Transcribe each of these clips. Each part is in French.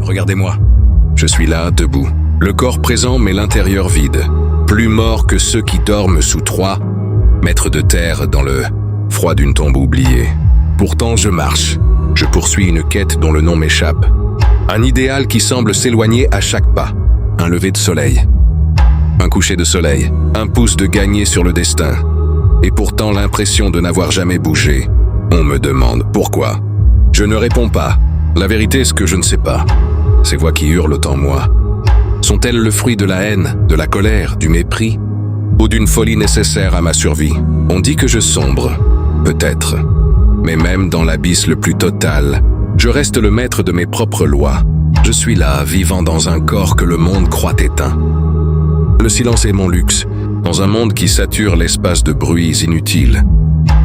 Regardez-moi. Je suis là, debout. Le corps présent mais l'intérieur vide. Plus mort que ceux qui dorment sous 3 mètres de terre dans le froid d'une tombe oubliée. Pourtant je marche. Je poursuis une quête dont le nom m'échappe. Un idéal qui semble s'éloigner à chaque pas. Un lever de soleil. Un coucher de soleil. Un pouce de gagner sur le destin. Et pourtant l'impression de n'avoir jamais bougé. On me demande pourquoi. Je ne réponds pas. La vérité est que je ne sais pas. Ces voix qui hurlent en moi. Sont-elles le fruit de la haine, de la colère, du mépris, ou d'une folie nécessaire à ma survie? On dit que je sombre, peut-être. Mais même dans l'abysse le plus total, je reste le maître de mes propres lois. Je suis là, vivant dans un corps que le monde croit éteint. Le silence est mon luxe, dans un monde qui sature l'espace de bruits inutiles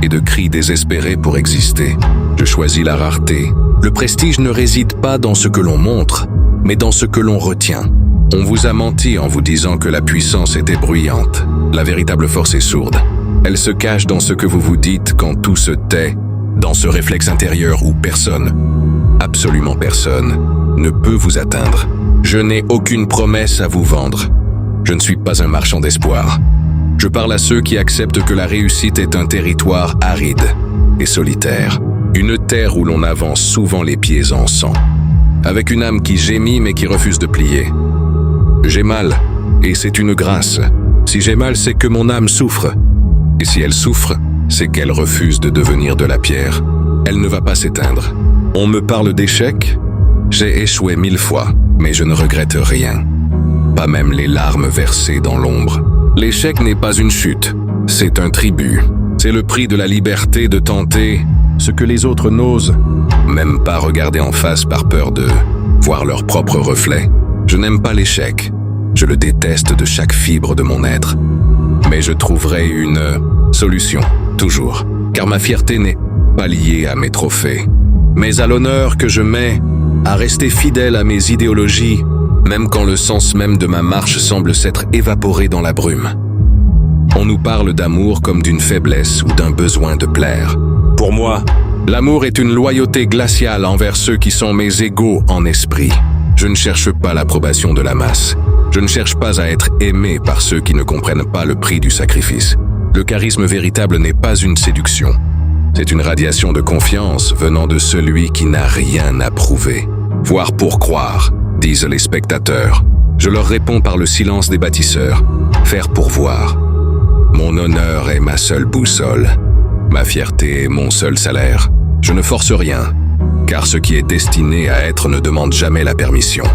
et de cris désespérés pour exister. Je choisis la rareté. Le prestige ne réside pas dans ce que l'on montre, mais dans ce que l'on retient. On vous a menti en vous disant que la puissance était bruyante. La véritable force est sourde. Elle se cache dans ce que vous vous dites quand tout se tait, dans ce réflexe intérieur où personne, absolument personne, ne peut vous atteindre. Je n'ai aucune promesse à vous vendre. Je ne suis pas un marchand d'espoir. Je parle à ceux qui acceptent que la réussite est un territoire aride et solitaire. Une terre où l'on avance souvent les pieds en sang. Avec une âme qui gémit mais qui refuse de plier. J'ai mal, et c'est une grâce. Si j'ai mal, c'est que mon âme souffre. Et si elle souffre, c'est qu'elle refuse de devenir de la pierre. Elle ne va pas s'éteindre. On me parle d'échec. J'ai échoué 1000 fois, mais je ne regrette rien. Pas même les larmes versées dans l'ombre. L'échec n'est pas une chute, c'est un tribut. C'est le prix de la liberté de tenter ce que les autres n'osent même pas regarder en face par peur de voir leur propre reflet. Je n'aime pas l'échec, je le déteste de chaque fibre de mon être. Mais je trouverai une solution, toujours, car ma fierté n'est pas liée à mes trophées, mais à l'honneur que je mets à rester fidèle à mes idéologies, même quand le sens même de ma marche semble s'être évaporé dans la brume. On nous parle d'amour comme d'une faiblesse ou d'un besoin de plaire. Pour moi, l'amour est une loyauté glaciale envers ceux qui sont mes égaux en esprit. Je ne cherche pas l'approbation de la masse. Je ne cherche pas à être aimé par ceux qui ne comprennent pas le prix du sacrifice. Le charisme véritable n'est pas une séduction. C'est une radiation de confiance venant de celui qui n'a rien à prouver. Voir pour croire, disent les spectateurs. Je leur réponds par le silence des bâtisseurs. Faire pour voir. Mon honneur est ma seule boussole. Ma fierté est mon seul salaire. Je ne force rien, car ce qui est destiné à être ne demande jamais la permission.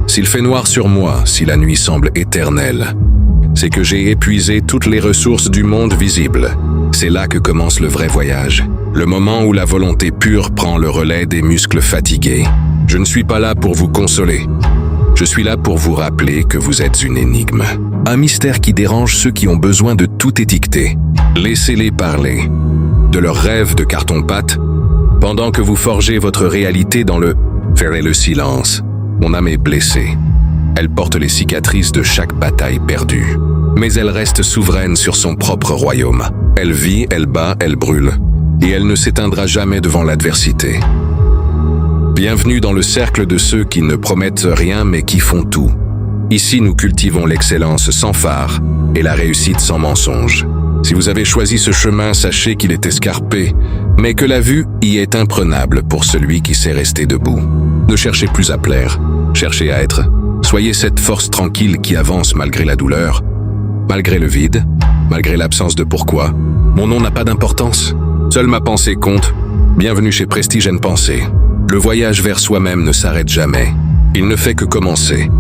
S'il fait noir sur moi, si la nuit semble éternelle, c'est que j'ai épuisé toutes les ressources du monde visible. C'est là que commence le vrai voyage, le moment où la volonté pure prend le relais des muscles fatigués. Je ne suis pas là pour vous consoler. Je suis là pour vous rappeler que vous êtes une énigme. Un mystère qui dérange ceux qui ont besoin de tout étiqueter. Laissez-les parler. De leurs rêves de carton-pâte, pendant que vous forgez votre réalité dans le « faire le silence ». Mon âme est blessée. Elle porte les cicatrices de chaque bataille perdue. Mais elle reste souveraine sur son propre royaume. Elle vit, elle bat, elle brûle. Et elle ne s'éteindra jamais devant l'adversité. Bienvenue dans le cercle de ceux qui ne promettent rien mais qui font tout. Ici, nous cultivons l'excellence sans phare et la réussite sans mensonge. Si vous avez choisi ce chemin, sachez qu'il est escarpé, mais que la vue y est imprenable pour celui qui sait rester debout. Ne cherchez plus à plaire, cherchez à être. Soyez cette force tranquille qui avance malgré la douleur, malgré le vide, malgré l'absence de pourquoi. Mon nom n'a pas d'importance, seule ma pensée compte. Bienvenue chez Prestige & Pensée. Le voyage vers soi-même ne s'arrête jamais. Il ne fait que commencer.